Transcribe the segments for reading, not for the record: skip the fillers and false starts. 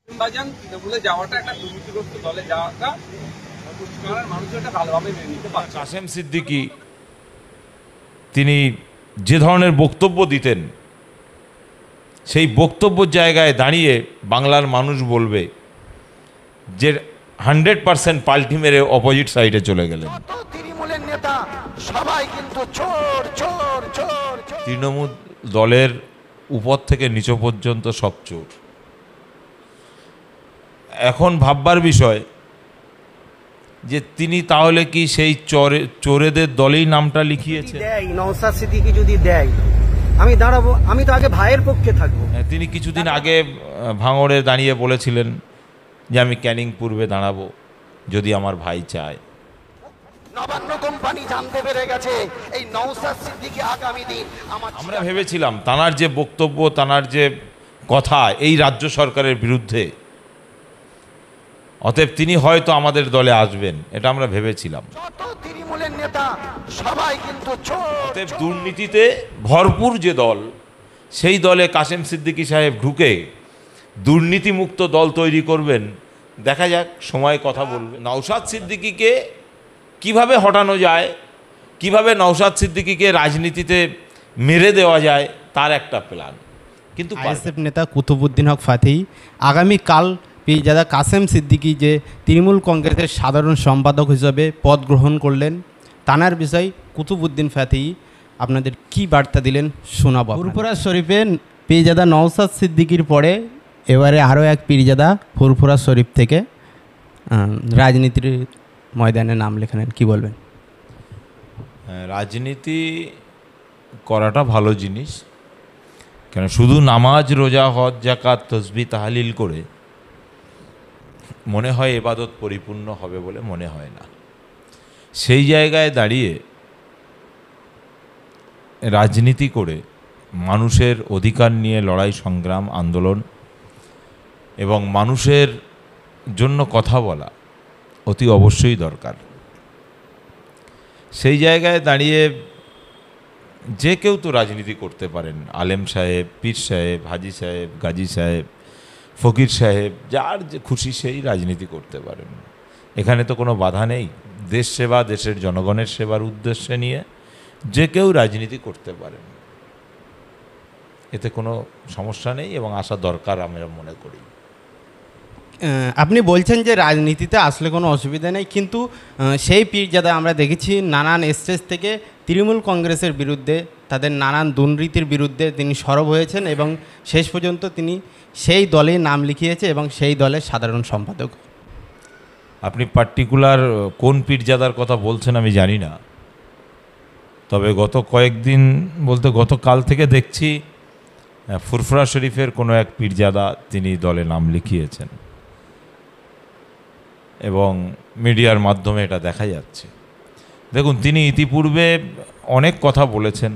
নির্বাচন তৃণমূলে যাওয়াটা একটা দুর্নীতিগ্রস্ত দলে যাওয়াটা মানুষ এটা ভালোভাবে মেনে নিতে পারছে। কাসেম সিদ্দিকী তিনি যে ধরনের বক্তব্য দিতেন, সেই বক্তব্যের জায়গায় দাঁড়িয়ে বাংলার মানুষ বলবে যে 100% পাল্টি মেরে অপোজিট সাইডে চলে গেলেন। তৃণমূলের নেতা সবাই কিন্তু চোর চোর চোর। তৃণমূল দলের উপর থেকে নিচ পর্যন্ত সব চোর। এখন ভাববার বিষয় যে তিনি তাহলে কি সেই চোরেদের দলেই নামটা লিখিয়েছেন? দেয় নওশাদ সিদ্দিকী যদি দেয় আমি দাঁড়াবো, আমি তো আগে ভাইয়ের পক্ষে থাকবো। তিনি কিছুদিন আগে ভাঙড়ে দাঁড়িয়ে বলেছিলেন যে আমি ক্যানিং পূর্বে দাঁড়াবো যদি আমার ভাই চায়। নবান্ন কোম্পানি জানতে পেরে গেছে এই নওশাদ সিদ্দিকী আগামী দিন আমরা ভেবেছিলাম তানার যে বক্তব্য, তানার যে কথা এই রাজ্য সরকারের বিরুদ্ধে, অতএব তিনি হয়তো আমাদের দলে আসবেন, এটা আমরা ভেবেছিলাম। যত তৃণমূলের নেতা সবাই কিন্তু চোর। অতএব দুর্নীতিতে ভরপুর যে দল, সেই দলে কাসেম সিদ্দিকী সাহেব ঢুকে দুর্নীতিমুক্ত দল তৈরি করবেন, দেখা যাক, সময় কথা বলবে। নওশাদ সিদ্দিকীকে কিভাবে হটানো যায়, কিভাবে নওশাদ সিদ্দিকীকে রাজনীতিতে মেরে দেওয়া যায়, তার একটা প্ল্যান। কিন্তু আইএসএফ নেতা কুতুবুদ্দিন হক ফাতেহি আগামীকাল পীরজাদা কাসেম সিদ্দিকী যে তৃণমূল কংগ্রেসের সাধারণ সম্পাদক হিসাবে পদ গ্রহণ করলেন, তানার বিষয় কুতুবুদ্দিন ফাতেহি আপনাদের কি বার্তা দিলেন শোনাব। ফুরফুরা শরীফে পীরজাদা নওশাদ সিদ্দিকীর পরে এবারে আরও এক পীরজাদা ফুরফুরা শরীফ থেকে রাজনীতির ময়দানে নাম লেখালেন, কি বলবেন? রাজনীতি করাটা ভালো জিনিস, কেন শুধু নামাজ রোজা হজ জাকাত তসবিহ তাহলিল করে মনে হয় ইবাদত পরিপূর্ণ হবে বলে মনে হয় না। সেই জায়গায় দাঁড়িয়ে রাজনীতি করে মানুষের অধিকার নিয়ে লড়াই সংগ্রাম আন্দোলন এবং মানুষের জন্য কথা বলা অতি অবশ্যই দরকার। সেই জায়গায় দাঁড়িয়ে যে কেউ তো রাজনীতি করতে পারেন, আলেম সাহেব, পীর সাহেব, হাজি সাহেব, গাজী সাহেব, ফকির সাহেব, যার যে খুশি সেই রাজনীতি করতে পারেন। এখানে তো কোনো বাধা নেই। দেশ সেবা, দেশের জনগণের সেবার উদ্দেশ্যে নিয়ে যে কেউ রাজনীতি করতে পারেন, এতে কোনো সমস্যা নেই এবং আসা দরকার আমরা মনে করি। আপনি বলছেন যে রাজনীতিতে আসলে কোনো অসুবিধা নেই, কিন্তু সেই পীরজাদা আমরা দেখেছি নানান স্টেজ থেকে তৃণমূল কংগ্রেসের বিরুদ্ধে, তাদের নানান দুর্নীতির বিরুদ্ধে তিনি সরব হয়েছেন এবং শেষ পর্যন্ত তিনি সেই দলেই নাম লিখিয়েছে এবং সেই দলের সাধারণ সম্পাদক। আপনি পার্টিকুলার কোন পীরজাদার কথা বলছেন আমি জানি না, তবে গত কয়েকদিন বলতে গতকাল থেকে দেখছি ফুরফুরা শরীফের কোনো এক পীরজাদা তিনি দলে নাম লিখিয়েছেন এবং মিডিয়ার মাধ্যমে এটা দেখা যাচ্ছে। দেখুন, তিনি ইতিপূর্বে অনেক কথা বলেছেন।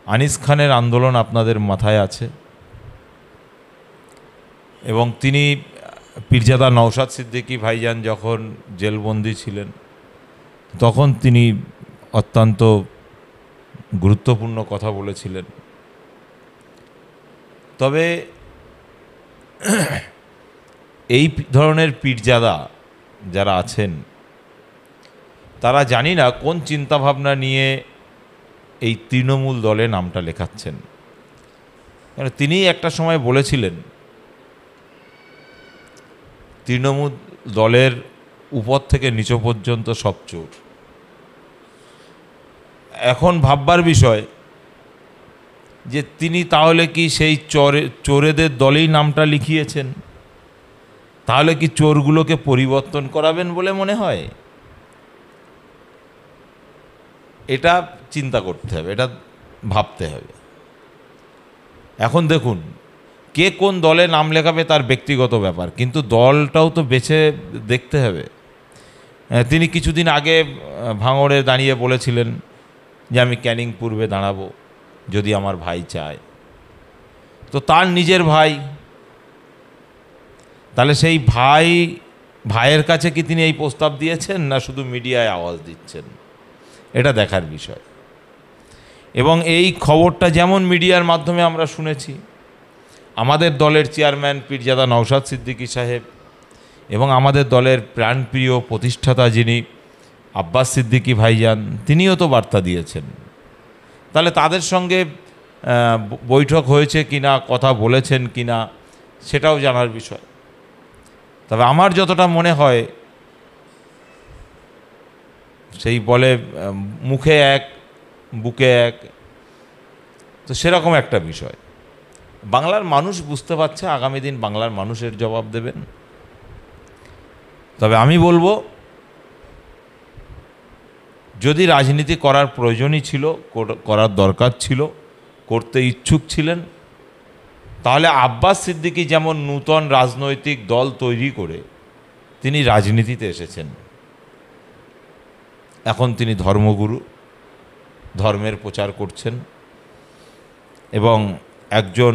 আনিস খানের আন্দোলন আপনাদের মাথায় আছে এবং তিনি পীরজাদা নওশাদ সিদ্দিকী ভাইজান যখন জেলবন্দি ছিলেন তখন তিনি অত্যন্ত গুরুত্বপূর্ণ কথা বলেছিলেন। তবে এই ধরনের পীরজাদা যারা আছেন তারা জানি না কোন চিন্তাভাবনা নিয়ে এই তৃণমূল দলে নামটা লেখাচ্ছেন। কারণ তিনি একটা সময় বলেছিলেন তৃণমূল দলের উপর থেকে নিচ পর্যন্ত সব চোর। এখন ভাববার বিষয় যে তিনি তাহলে কি সেই চোরেদের দলেই নামটা লিখিয়েছেন? তাহলে কি চোরগুলোকে পরিবর্তন করাবেন বলে মনে হয়? এটা চিন্তা করতে হবে, এটা ভাবতে হবে। এখন দেখুন, কে কোন দলে নাম লেখাবে তার ব্যক্তিগত ব্যাপার, কিন্তু দলটাও তো বেছে দেখতে হবে। তিনি কিছুদিন আগে ভাঙড়ে দাঁড়িয়ে বলেছিলেন যে আমি ক্যানিং পূর্বে দাঁড়াবো যদি আমার ভাই চায়। তো তার নিজের ভাই, তাহলে সেই ভাইয়ের কাছে কি তিনি এই প্রস্তাব দিয়েছেন না শুধু মিডিয়ায় আওয়াজ দিচ্ছেন, এটা দেখার বিষয়। এবং এই খবরটা যেমন মিডিয়ার মাধ্যমে আমরা শুনেছি, আমাদের দলের চেয়ারম্যান পীরজাদা নওশাদ সিদ্দিকী সাহেব এবং আমাদের দলের প্রাণপ্রিয় প্রতিষ্ঠাতা যিনি আব্বাস সিদ্দিকী ভাইজান, তিনিও তো বার্তা দিয়েছেন। তাহলে তাদের সঙ্গে বৈঠক হয়েছে কিনা, কথা বলেছেন কিনা, সেটাও জানার বিষয়। তবে আমার যতটা মনে হয়, সেই বলে মুখে এক বুকে এক, তো সেরকম একটা বিষয়। বাংলার মানুষ বুঝতে পারছে, আগামী দিন বাংলার মানুষের জবাব দেবেন। তবে আমি বলবো, যদি রাজনীতি করার প্রয়োজনই ছিল, করার দরকার ছিল, করতে ইচ্ছুক ছিলেন, তাহলে আব্বাস সিদ্দিকী যেমন নূতন রাজনৈতিক দল তৈরি করে তিনি রাজনীতিতে এসেছেন। এখন তিনি ধর্মগুরু, ধর্মের প্রচার করছেন, এবং একজন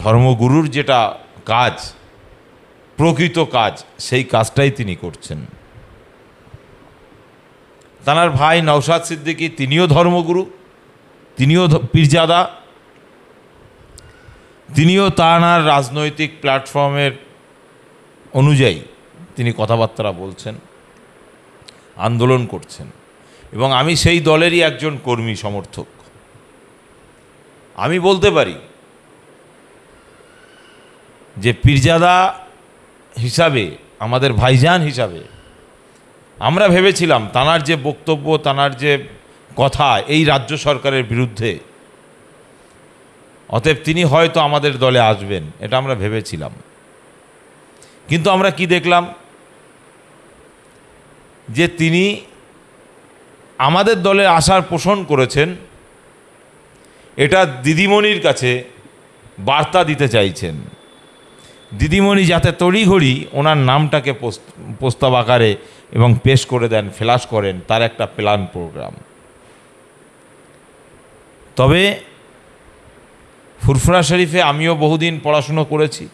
ধর্মগুরুর যেটা কাজ, প্রকৃত কাজ, সেই কাজটাই তিনি করছেন। তাঁর ভাই নওশাদ সিদ্দিকী তিনিও ধর্মগুরু, তিনিও পীরজাদা, তিনিও তাঁর রাজনৈতিক প্ল্যাটফর্মের অনুযায়ী তিনি কথাবার্তা বলছেন, আন্দোলন করছেন, এবং আমি সেই দলেরই একজন কর্মী সমর্থক। আমি বলতে পারি যে পীরজাদা হিসাবে, আমাদের ভাইজান হিসাবে, আমরা ভেবেছিলাম তাঁর যে বক্তব্য, তাঁর যে কথা এই রাজ্য সরকারের বিরুদ্ধে, অতএব তিনি হয়তো আমাদের দলে আসবেন, এটা আমরা ভেবেছিলাম। কিন্তু আমরা কি দেখলাম, যে তিনি আমাদের দলে আসার পোষণ করেছেন, এটা দিদিমণির কাছে বার্তা দিতে চাইছেন। দিদিমণি যাতে তড়িঘড়ি ওনার নামটাকে প্রস্তাব আকারে এবং পেশ করে দেন, ফ্ল্যাশ করেন, তার একটা প্ল্যান প্রোগ্রাম। তবে ফুরফুরা শরীফে আমিও বহুদিন পড়াশুনো করেছি,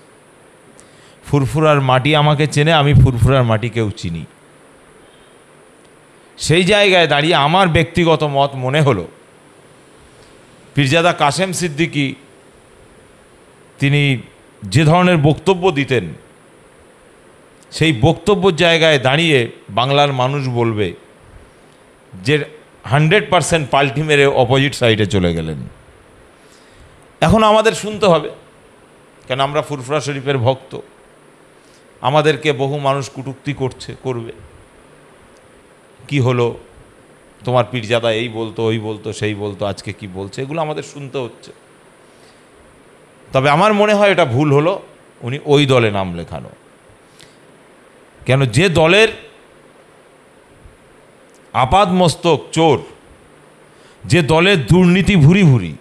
ফুরফুরার মাটি আমাকে চেনে, আমি ফুরফুরার মাটিকেও চিনি। সেই জায়গায় দাঁড়িয়ে আমার ব্যক্তিগত মত মনে হলো, পীরজাদা কাসেম সিদ্দিকী তিনি যে ধরনের বক্তব্য দিতেন, সেই বক্তব্যের জায়গায় দাঁড়িয়ে বাংলার মানুষ বলবে যে 100% পাল্টি মেরে অপোজিট সাইডে চলে গেলেন। এখন আমাদের শুনতে হবে, কেন আমরা ফুরফুরা শরীফের ভক্ত, আমাদেরকে বহু মানুষ কটূক্তি করবে, কি হলো, তোমার পীরজাদা এই বলতো, ওই বলতো, সেই বলতো, আজকে কি বলছে, এগুলো আমাদের শুনতে হচ্ছে। তবে আমার মনে হয় এটা ভুল হলো উনি ওই দলে নাম লেখানো। কেন, যে দলের আপাদমস্তক চোর, যে দলের দুর্নীতি ভুরি ভুরি,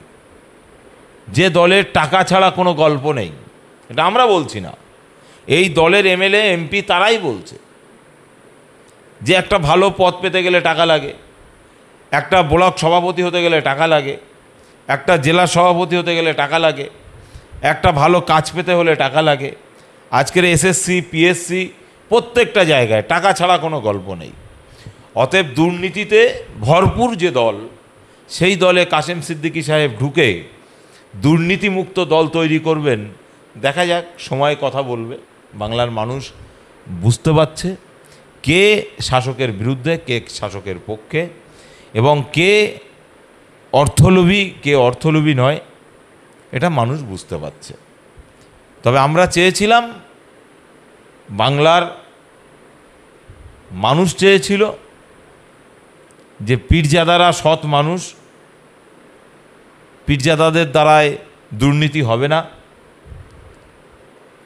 যে দলের টাকা ছাড়া কোনো গল্প নেই, এটা আমরা বলছি না, এই দলের এমএলএ এমপি তারাই বলছে যে একটা ভালো পদ পেতে গেলে টাকা লাগে, একটা ব্লক সভাপতি হতে গেলে টাকা লাগে, একটা জেলা সভাপতি হতে গেলে টাকা লাগে, একটা ভালো কাজ পেতে হলে টাকা লাগে। আজকের এসএসসি, পিএসসি, প্রত্যেকটা জায়গায় টাকা ছাড়া কোনো গল্প নেই। অতএব দুর্নীতিতে ভরপুর যে দল, সেই দলে কাসেম সিদ্দিকী সাহেব ঢুকে দুর্নীতিমুক্ত দল তৈরি করবেন। দেখা যাক, সময় কথা বলবে। বাংলার মানুষ বুঝতে পারছে কে শাসকের বিরুদ্ধে, কে শাসকের পক্ষে, এবং কে অর্থলোভী, কে অর্থলোভী নয়, এটা মানুষ বুঝতে পারছে। তবে আমরা চেয়েছিলাম, বাংলার মানুষ চেয়েছিল যে পীরজাদারা সৎ মানুষ, পীরজাদাদের দ্বারায় দুর্নীতি হবে না,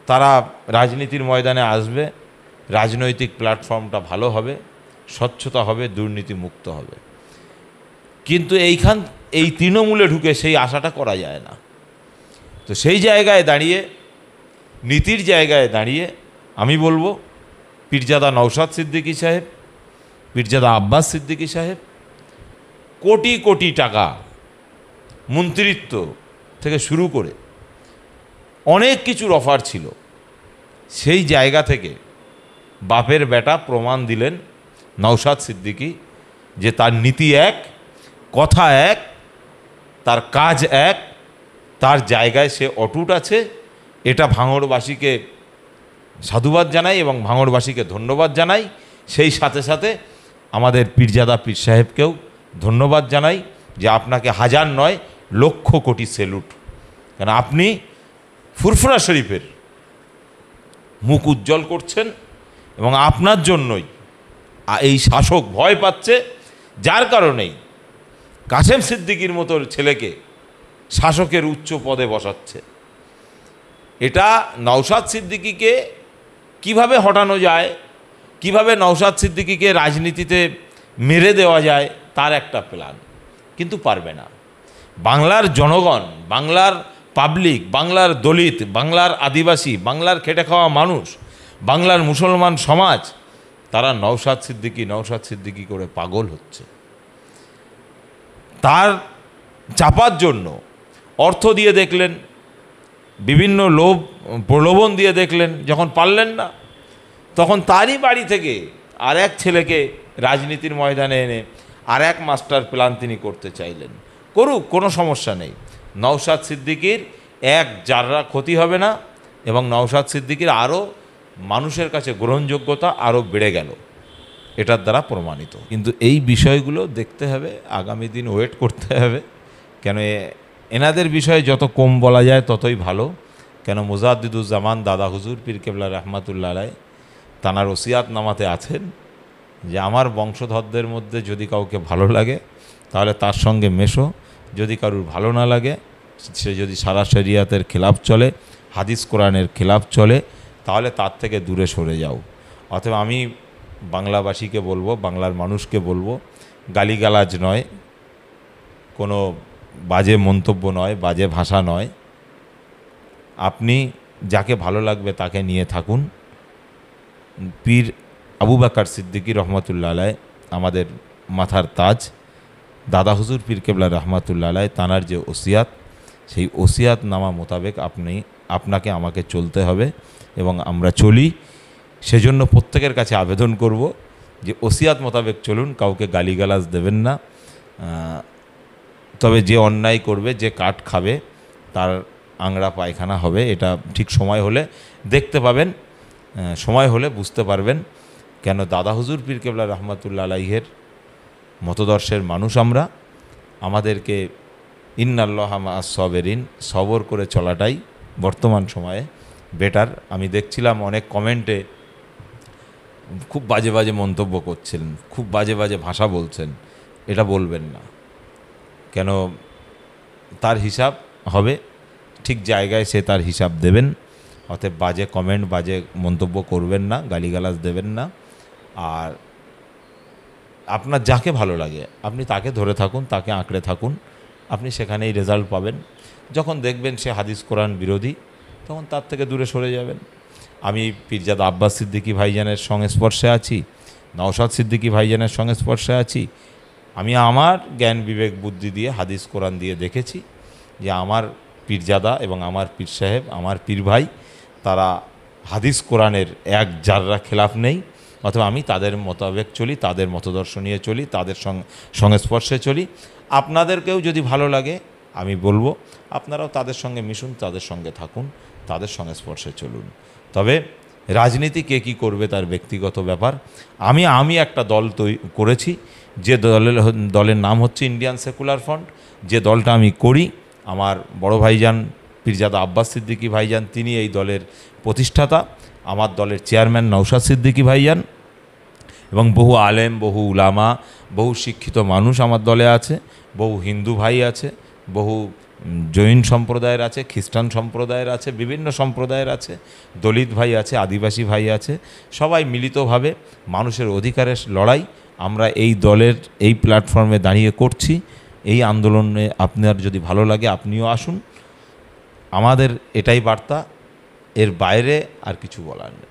তারা রাজনীতির ময়দানে আসবে, রাজনৈতিক প্ল্যাটফর্মটা ভালো হবে, স্বচ্ছতা হবে, দুর্নীতি মুক্ত হবে। কিন্তু এই তৃণমূলে ঢুকে সেই আশাটা করা যায় না। তো সেই জায়গায় দাঁড়িয়ে, নীতির জায়গায় দাঁড়িয়ে আমি বলবো, পীরজাদা নওশাদ সিদ্দিকী সাহেব, পীরজাদা আব্বাস সিদ্দিকী সাহেব কোটি কোটি টাকা মন্ত্রিত্ব থেকে শুরু করে অনেক কিছুর অফার ছিল, সেই জায়গা থেকে বাপের বেটা প্রমাণ দিলেন নওশাদ সিদ্দিকী যে তার নীতি এক, কথা এক, তার কাজ এক, তার জায়গায় সে অটুট আছে, এটা ভাঙড়বাসীকে সাধুবাদ জানাই এবং ভাঙড়বাসীকে ধন্যবাদ জানাই। সেই সাথে সাথে আমাদের পীরজাদা পীর সাহেবকেও ধন্যবাদ জানাই যে আপনাকে হাজার নয় লক্ষ কোটি সেলুট। কেন আপনি ফুরফুরা শরীফের মুখ উজ্জ্বল করছেন এবং আপনার জন্যই এই শাসক ভয় পাচ্ছে, যার কারণেই কাসেম সিদ্দিকীর মতো ছেলেকে শাসকের উচ্চ পদে বসাচ্ছে। এটা নওশাদ সিদ্দিকীকে কিভাবে হটানো যায়, কিভাবে নওশাদ সিদ্দিকীকে রাজনীতিতে মেরে দেওয়া যায় তার একটা প্ল্যান, কিন্তু পারবে না। বাংলার জনগণ, বাংলার পাবলিক, বাংলার দলিত, বাংলার আদিবাসী, বাংলার খেটে খাওয়া মানুষ, বাংলার মুসলমান সমাজ, তারা নওশাদ সিদ্দিকী করে পাগল হচ্ছে। তার চাপার জন্য অর্থ দিয়ে দেখলেন, বিভিন্ন প্রলোভন দিয়ে দেখলেন, যখন পারলেন না তখন তারই বাড়ি থেকে আর এক ছেলেকে রাজনীতির ময়দানে এনে আর এক মাস্টার প্ল্যান তিনি করতে চাইলেন। করুক, কোনো সমস্যা নেই। নওশাদ সিদ্দিকীর এক জাররা ক্ষতি হবে না এবং নওশাদ সিদ্দিকীর আরও মানুষের কাছে গ্রহণযোগ্যতা আরও বেড়ে গেল, এটার দ্বারা প্রমাণিত। কিন্তু এই বিষয়গুলো দেখতে হবে, আগামী দিন ওয়েট করতে হবে। কেন এনাদের বিষয়ে যত কম বলা যায় ততই ভালো। কেন মুজাদ্দিদুজ্জামান দাদা হুজুর পীর কেবলা রহমাতুল্লাহ আলাইহি তানার ওসিয়াত নামাতে আছেন যে আমার বংশধরদের মধ্যে যদি কাউকে ভালো লাগে তাহলে তার সঙ্গে মেশো, যদি কারুর ভালো না লাগে, সে যদি সারা শরিয়াতের খেলাফ চলে, হাদিস কোরআনের খেলাফ চলে, তাহলে তার থেকে দূরে সরে যাও। অতএব আমি বাংলাবাসীকে বলবো, বাংলার মানুষকে বলবো, গালিগালাজ নয়, কোনো বাজে মন্তব্য নয়, বাজে ভাষা নয়, আপনি যাকে ভালো লাগবে তাকে নিয়ে থাকুন। পীর আবু বকর সিদ্দিকী রহমতুল্লাহ আলাইহি আমাদের মাথার তাজ, দাদা হুজুর পীর কেবলা রহমতুল্লাহ আলাইহি তানার যে ওসিয়াত, সেই ওসিয়াত নামা মোতাবেক আপনাকে আমাকে চলতে হবে এবং আমরা চলি। সেজন্য প্রত্যেকের কাছে আবেদন করব যে ওসিয়াত মোতাবেক চলুন, কাউকে গালিগালাজ দেবেন না। তবে যে অন্যায় করবে, যে কাঠ খাবে, তার আংড়া পায়খানা হবে, এটা ঠিক সময় হলে দেখতে পাবেন, সময় হলে বুঝতে পারবেন। কেন দাদা হুজুর পীর কেবলা রহমতুল্লাহ আলাইহির মতদর্শের মানুষ আমরা, আমাদেরকে ইন্নাল্লাহা মা'আস সাবিরিন, সবর করে চলাটাই বর্তমান সময়ে বেটার। আমি দেখছিলাম অনেক কমেন্টে খুব বাজে বাজে মন্তব্য করছিলেন, খুব বাজে বাজে ভাষা বলছেন। এটা বলবেন না, কেন তার হিসাব হবে, ঠিক জায়গায় সে তার হিসাব দেবেন। অতএব বাজে কমেন্ট, বাজে মন্তব্য করবেন না, গালিগালাজ দেবেন না। আর আপনার যাকে ভালো লাগে আপনি তাকে ধরে থাকুন, তাকে আঁকড়ে থাকুন, আপনি সেখানেই রেজাল্ট পাবেন। যখন দেখবেন সে হাদিস কোরআন বিরোধী, তখন তার থেকে দূরে সরে যাবেন। আমি পীরজাদা আব্বাস সিদ্দিকী ভাইজানের সংস্পর্শে আছি, নওশাদ সিদ্দিকী ভাইজানের সংস্পর্শে আছি। আমি আমার জ্ঞান বিবেক বুদ্ধি দিয়ে, হাদিস কোরআন দিয়ে দেখেছি যে আমার পীরজাদা এবং আমার পীর সাহেব, আমার পীর ভাই, তারা হাদিস কোরআনের এক জাররা খেলাফ নেই। অথবা আমি তাদের মোতাবেক চলি, তাদের মতদর্শ নিয়ে চলি, তাদের সংস্পর্শে চলি। আপনাদেরকেও যদি ভালো লাগে আমি বলবো আপনারাও তাদের সঙ্গে মিশুন, তাদের সঙ্গে থাকুন, তাদের সংস্পর্শে চলুন। তবে রাজনীতি কে কী করবে তার ব্যক্তিগত ব্যাপার। আমি একটা দল করেছি, যে দলের নাম হচ্ছে ইন্ডিয়ান সেকুলার ফ্রন্ট। যে দলটা আমি করি, আমার বড় ভাইজান পীরজাদা আব্বাস সিদ্দিকী ভাইজান, তিনি এই দলের প্রতিষ্ঠাতা। আমার দলের চেয়ারম্যান নওশাদ সিদ্দিকী ভাইজান এবং বহু আলেম, বহু উলামা, বহু শিক্ষিত মানুষ আমার দলে আছে। বহু হিন্দু ভাই আছে, বহু জৈন সম্প্রদায়ের আছে, খ্রিস্টান সম্প্রদায়ের আছে, বিভিন্ন সম্প্রদায়ের আছে, দলিত ভাই আছে, আদিবাসী ভাই আছে। সবাই মিলিতভাবে মানুষের অধিকারের লড়াই আমরা এই দলের এই প্ল্যাটফর্মে দাঁড়িয়ে করছি। এই আন্দোলনে আপনার যদি ভালো লাগে আপনিও আসুন। আমাদের এটাই বার্তা, এর বাইরে আর কিছু বলার নেই।